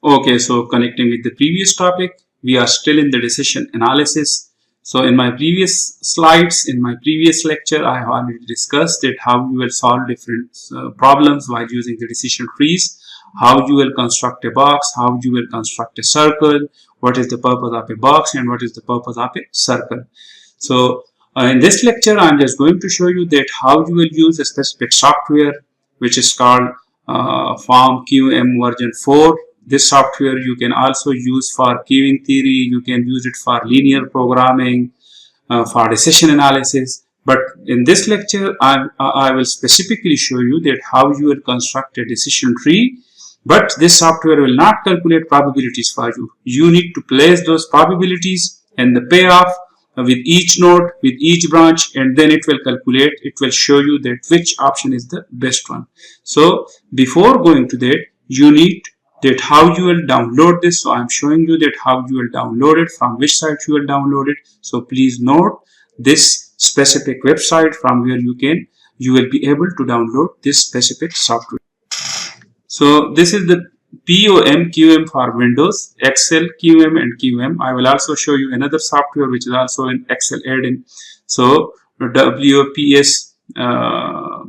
Okay, so connecting with the previous topic, we are still in the decision analysis. So in my previous slides, in my previous lecture, I have already discussed that how you will solve different problems while using the decision trees, how you will construct a box, how you will construct a circle, what is the purpose of a box and what is the purpose of a circle. So in this lecture, I'm just going to show you that how you will use a specific software which is called FormQM version 4. This software you can also use for queuing theory, you can use it for linear programming, for decision analysis. But in this lecture, I will specifically show you that how you will construct a decision tree. But this software will not calculate probabilities for you. You need to place those probabilities and the payoff with each node, with each branch, and then it will calculate, it will show you that which option is the best one. So before going to that, you need that how you will download this. So I'm showing you that how you will download it, from which site you will download it. So please note this specific website from where you will be able to download this specific software. So this is the POMQM for Windows, Excel, QM and QM. I will also show you another software which is also in Excel add-in. So WPS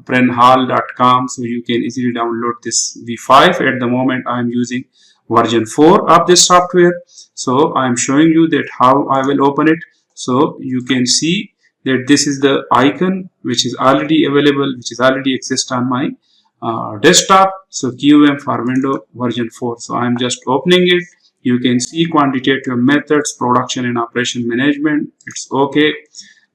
prenhal.com, so you can easily download this V5. At the moment I am using version 4 of this software. So I am showing you that how I will open it. So you can see that this is the icon which is already available, which is already exist on my desktop. So QM for Windows version 4. So I'm just opening it. You can see quantitative methods, production and operation management. It's okay.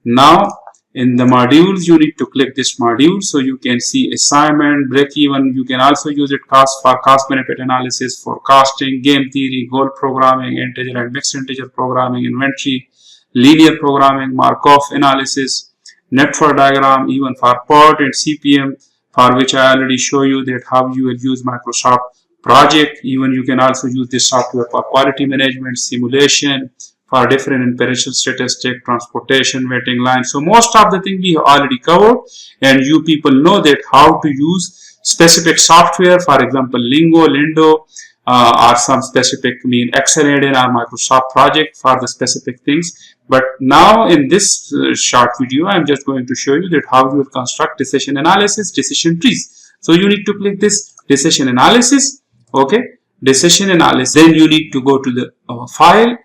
Now in the modules, you need to click this module. So you can see assignment, break even. You can also use it for cost benefit analysis, forecasting, game theory, goal programming, integer and mixed integer programming, inventory, linear programming, Markov analysis, network diagram, even for PERT and CPM, for which I already show you that how you will use Microsoft Project. Even you can also use this software for quality management, simulation, for different empirical statistic, transportation, waiting line. So most of the thing we have already covered, and you people know that how to use specific software, for example Lingo, Lindo, or some specific Excel add-in or Microsoft Project for the specific things. But now in this short video, I am just going to show you that how you will construct decision analysis, decision trees. So you need to click this decision analysis. Okay, decision analysis. Then you need to go to the file.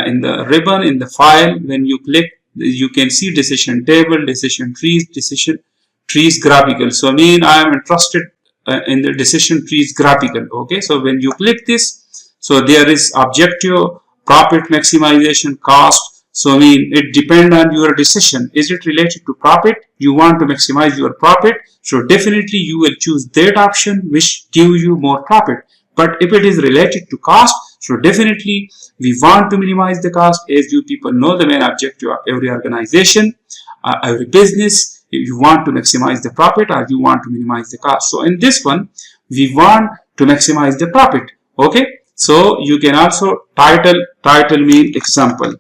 In the ribbon in the file, when you click, you can see decision table, decision trees graphical. So I am interested in the decision trees graphical. Okay, so when you click this, so there is objective, profit maximization, cost. So it depends on your decision. Is it related to profit? You want to maximize your profit, so definitely you will choose that option which gives you more profit. But if it is related to cost, so definitely we want to minimize the cost. As you people know, the main objective of every organization, every business, if you want to maximize the profit or you want to minimize the cost. So in this one, we want to maximize the profit. Okay, so you can also title mean example.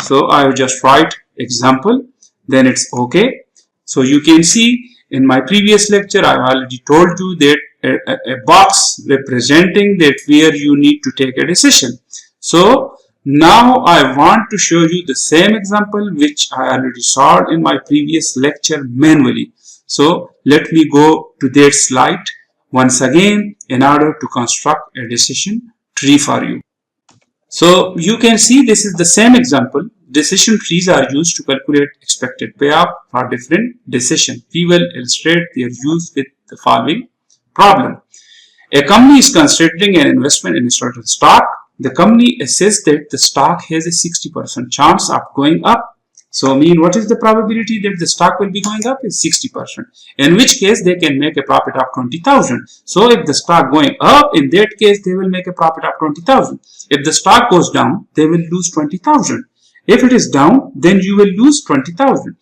So I will just write example, then it's okay. So you can see in my previous lecture, I already told you that a box representing that where you need to take a decision. So now I want to show you the same example which I already solved in my previous lecture manually. So let me go to that slide once again in order to construct a decision tree for you. So you can see this is the same example. Decision trees are used to calculate expected payoff for different decisions. We will illustrate their use with the following problem. A company is considering an investment in a certain stock. The company assesses that the stock has a 60% chance of going up. So what is the probability that the stock will be going up is 60%. In which case they can make a profit of 20,000. So if the stock going up, in that case they will make a profit of 20,000. If the stock goes down, they will lose 20,000. If it is down, then you will lose 20,000.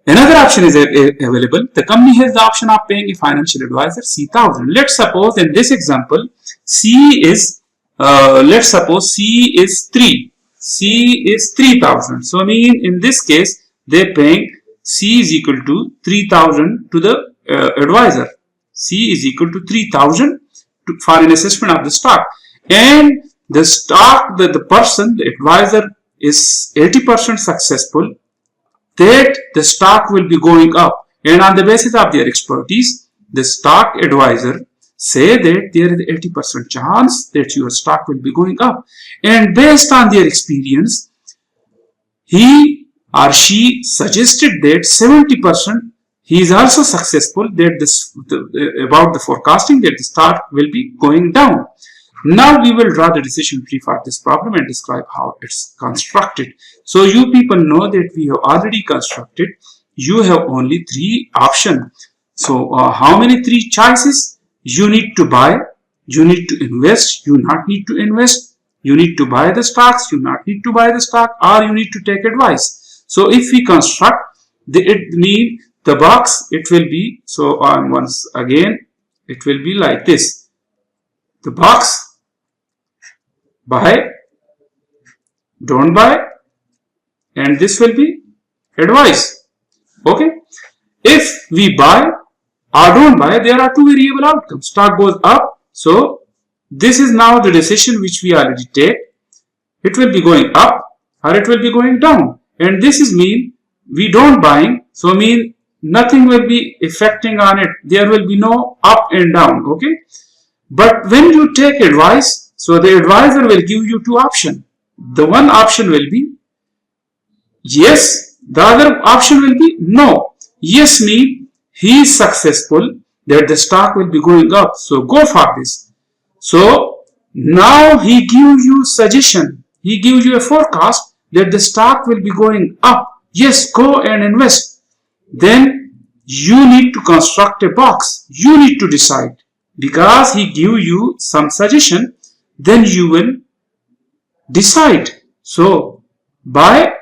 Another option is available. The company has the option of paying a financial advisor C1000. Let's suppose in this example, C is let's suppose C is 3. C is 3,000. So in this case, they paying C is equal to 3,000 to the advisor. C is equal to 3,000 for an assessment of the stock. and the stock, the person, the advisor is 80% successful, that the stock will be going up. And on the basis of their expertise, the stock advisor say that there is 80% chance that your stock will be going up. And based on their experience, he or she suggested that 70% he is also successful that about the forecasting that the stock will be going down. Now we will draw the decision tree for this problem and describe how it's constructed. So you people know that we have already constructed. You have only 3 options. So how many 3 choices? You need to buy, you need to invest, you not need to invest, you need to buy the stocks, you not need to buy the stock, or you need to take advice. So if we construct, it means the box, it will be, so once again, it will be like this. The box, buy, don't buy, and this will be advice. Okay. If we buy or don't buy, there are 2 variable outcomes. Stock goes up. So this is now the decision which we already take. It will be going up or it will be going down. And this is mean we don't buying. So mean nothing will be affecting on it. There will be no up and down. Okay. But when you take advice, so the advisor will give you 2 options. The one option will be yes. The other option will be no. Yes means he is successful, that the stock will be going up. So go for this. So now he gives you suggestion. He gives you a forecast that the stock will be going up. Yes, go and invest. Then you need to construct a box. You need to decide. Because he gives you some suggestion, then you will decide. So buy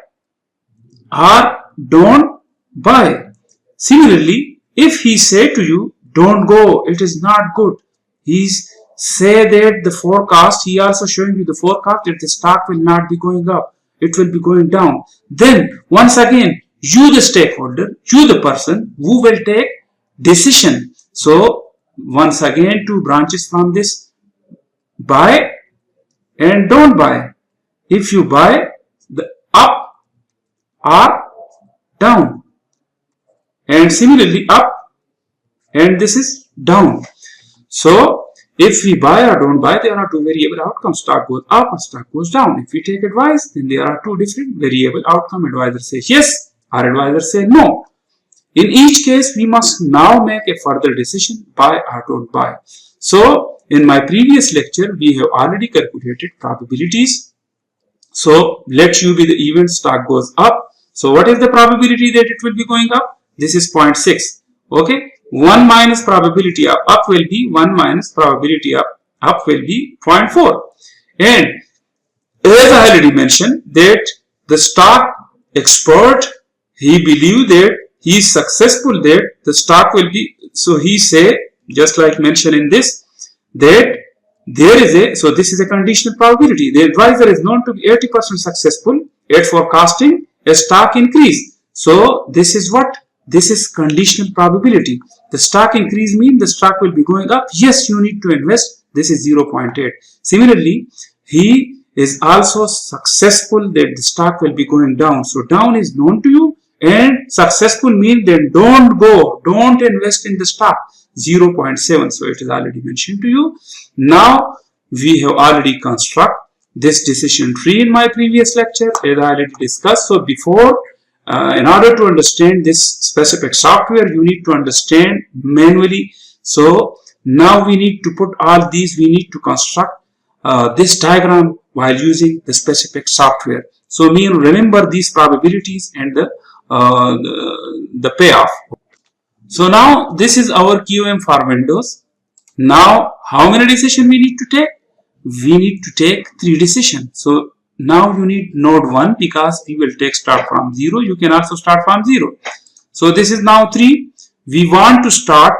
or don't buy. Similarly, if he say to you, don't go, it is not good. He say that the forecast, he also showing you the forecast that the stock will not be going up. It will be going down. Then, once again, you the stakeholder, you the person who will take decision. So, once again, 2 branches from this. Buy and don't buy. If you buy, the up or down. And similarly up, and this is down. So if we buy or don't buy, there are 2 variable outcomes. Stock goes up or stock goes down. If we take advice, then there are 2 different variable outcomes. Advisor says yes or advisor says no. In each case, we must now make a further decision, buy or don't buy. So in my previous lecture, we have already calculated probabilities. So let U be the event, stock goes up. So what is the probability that it will be going up? This is 0.6. Okay. 1 minus probability of up will be 1 minus probability of up will be 0.4. And as I already mentioned that the stock expert, he believe that he is successful, that the stock will be, so he say, just like mentioned in this, that there is a, so this is a conditional probability. The advisor is known to be 80% successful at forecasting a stock increase. So this is what? This is conditional probability. The stock increase means the stock will be going up. Yes, you need to invest. This is 0.8. Similarly, he is also successful that the stock will be going down. So down is known to you, and successful means then don't go, don't invest in the stock. 0.7. So it is already mentioned to you. Now we have already construct this decision tree in my previous lecture as I already discussed. So before, in order to understand this specific software, you need to understand manually. So now we need to put all these, we need to construct this diagram while using the specific software. So remember these probabilities and the payoff. So now this is our QM for Windows. Now how many decisions we need to take? We need to take 3 decisions. So now you need node 1 because we will take start from 0. You can also start from 0. So this is now 3. We want to start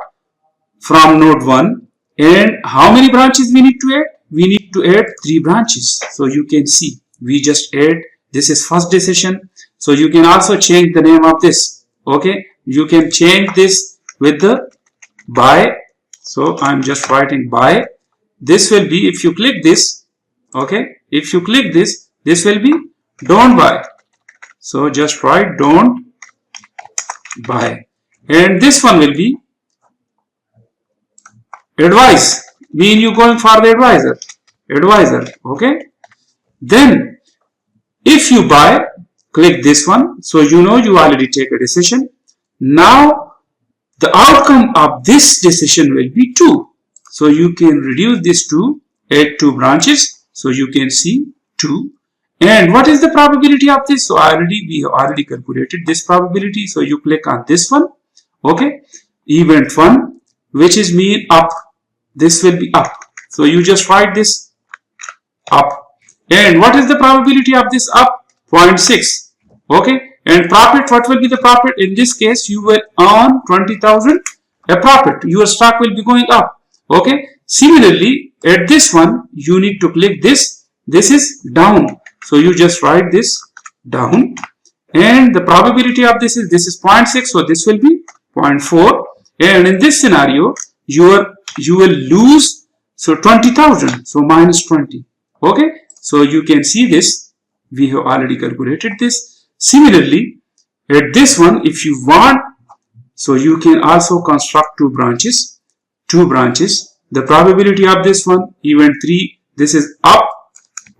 from node 1. And how many branches we need to add? We need to add 3 branches. So you can see we just add, this is first decision. So you can also change the name of this. Okay. You can change this with the buy. So I'm just writing buy. this will be, if you click this, okay, if you click this, this will be don't buy. So just write don't buy. And this one will be advise, mean you going for the advisor, okay. Then if you buy, click this one, so you know you already take a decision. Now the outcome of this decision will be 2. So you can reduce this to add 2 branches. So you can see 2. And what is the probability of this? So we have already calculated this probability. So you click on this one, okay, event 1, which is mean up. This will be up. So you just write this up. And what is the probability of this up? 0.6. Okay. And profit, what will be the profit? In this case, you will earn 20,000 a profit. Your stock will be going up. Okay. Similarly, at this one, you need to click this. This is down. So you just write this down. And the probability of this is 0.6. So this will be 0.4. And in this scenario, you will lose, so 20,000. So minus 20. Okay. So you can see this. We have already calculated this. Similarly, at this one, if you want, so you can also construct 2 branches. The probability of this one, event 3, this is up,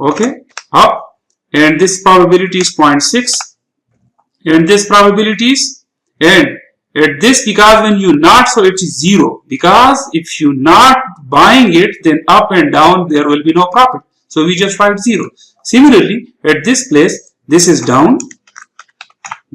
okay, up, and this probability is 0.6, and this probability is, and at this, because when you not, so it is 0, because if you not buying it, then up and down, there will be no profit. So we just write 0. Similarly, at this place, this is down,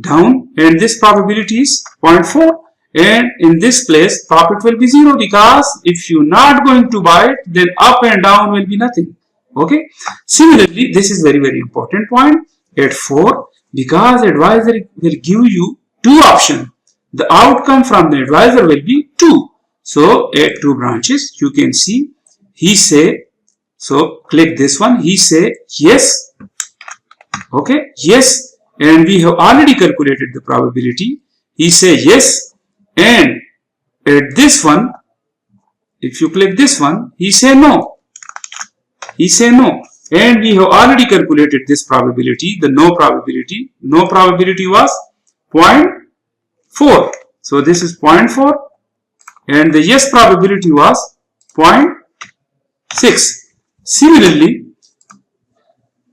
and this probability is 0.4. And in this place, profit will be 0, because if you not going to buy it, then up and down will be nothing. Okay. Similarly, this is very, very important point at 4, because advisor will give you 2 options. The outcome from the advisor will be 2. So at 2 branches, you can see he say, so click this one, he say yes, okay, yes, and we have already calculated the probability. He say yes, and at this one, if you click this one, he say no, and we have already calculated this probability. The no probability was 0.4. So this is 0.4, and the yes probability was 0.6. Similarly,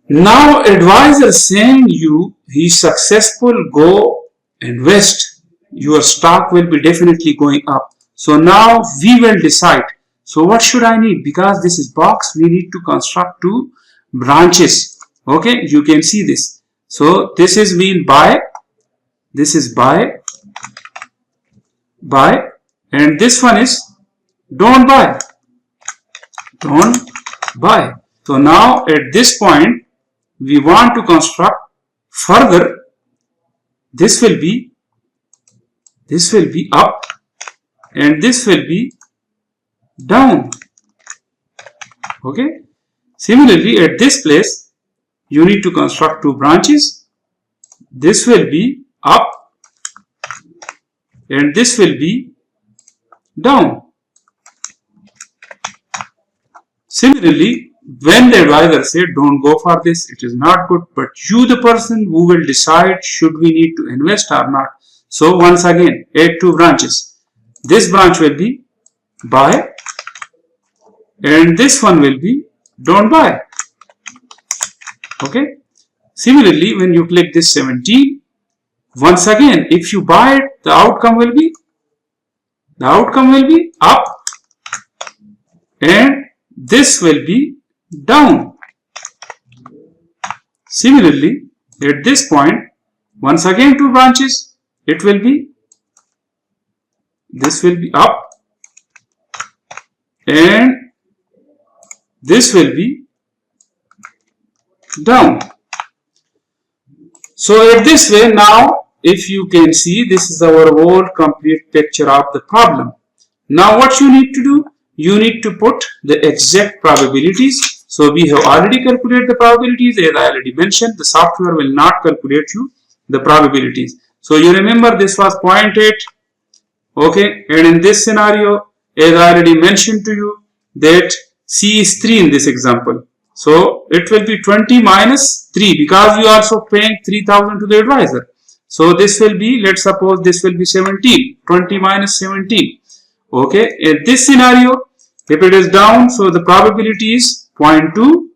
now advisor saying you he successful, go invest, your stock will be definitely going up. So now we will decide. So what should I need? Because this is box, we need to construct 2 branches. Okay, you can see this. So this is mean buy, this is buy, and this one is don't buy. So now at this point, we want to construct further. This will be up, and this will be down. Okay. Similarly, at this place, you need to construct 2 branches. This will be up, and this will be down. Similarly, when the advisor said don't go for this, it is not good, but you the person who will decide should we need to invest or not. So once again, add 2 branches. This branch will be buy, and this one will be don't buy. Okay. Similarly, when you click this 17, once again, if you buy it, the outcome will be up, and this will be down. Similarly, at this point, once again 2 branches, it will be, this will be up, and this will be down. So at this way, now if you can see, this is our whole complete picture of the problem. Now what you need to do? You need to put the exact probabilities. So we have already calculated the probabilities. As I already mentioned, the software will not calculate you the probabilities. So you remember this was 0.8. Okay, and in this scenario, as I already mentioned to you, that C is 3 in this example. So it will be 20 minus 3 because you are also paying 3,000 to the advisor. So this will be, let's suppose this will be 17. 20 minus 17. Okay. In this scenario, if it is down, so the probability is 0.2.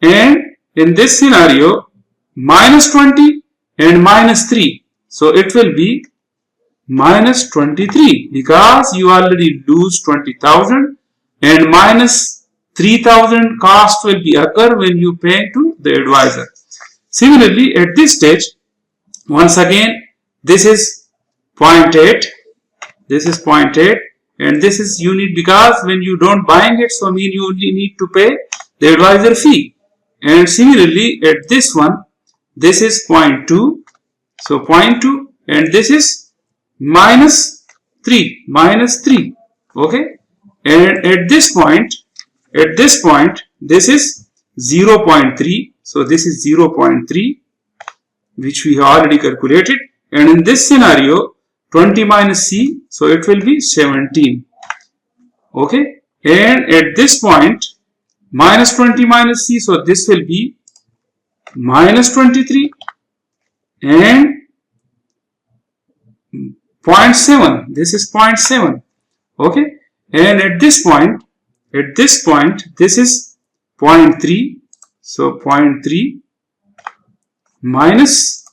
And in this scenario, minus 20 and minus 3. So it will be minus 23 because you already lose 20,000 and minus 3,000 cost will be occur when you pay to the advisor. Similarly, at this stage, once again, this is 0.8, this is 0.8 and this is unit because when you don't buying it, so mean you only need to pay the advisor fee. And similarly, at this one, this is 0.2, so 0.2 and this is minus 3, okay. And at this point, this is 0.3, so this is 0.3, which we have already calculated. And in this scenario, 20 minus C, so it will be 17, okay. And at this point, minus 20 minus C, so this will be minus 23 and 0.7, this is 0.7, okay. And at this point, this is 0.3, so 0.3 minus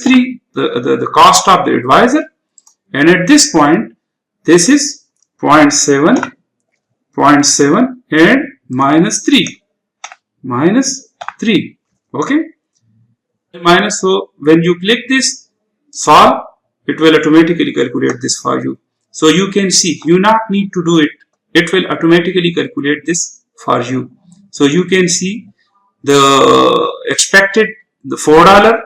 3, the cost of the advisor. And at this point, this is 0.7 and minus 3, okay. Minus, so when you click this solve, it will automatically calculate this for you. So you can see, you not need to do it, it will automatically calculate this for you. So you can see the expected, the $4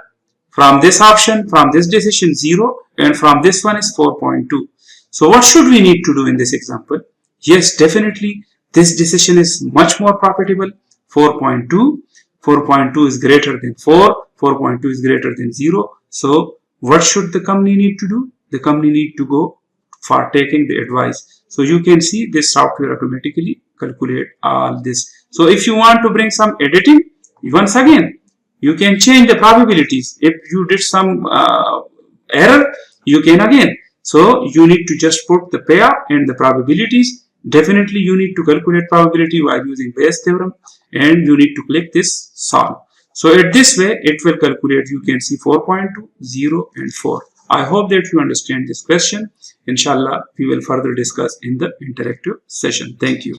from this option, from this decision 0, and from this one is 4.2. So what should we need to do in this example? Yes, definitely this decision is much more profitable. 4.2 is greater than 4, 4.2 is greater than 0. So what should the company need to do? The company need to go for taking the advice. So you can see this software automatically calculate all this. So if you want to bring some editing, once again, you can change the probabilities. If you did some error, you can again. So you need to just put the payout and the probabilities. Definitely you need to calculate probability while using Bayes theorem, and you need to click this solve. So at this way, it will calculate, you can see 4.2, 0 and 4. I hope that you understand this question. Inshallah, we will further discuss in the interactive session. Thank you.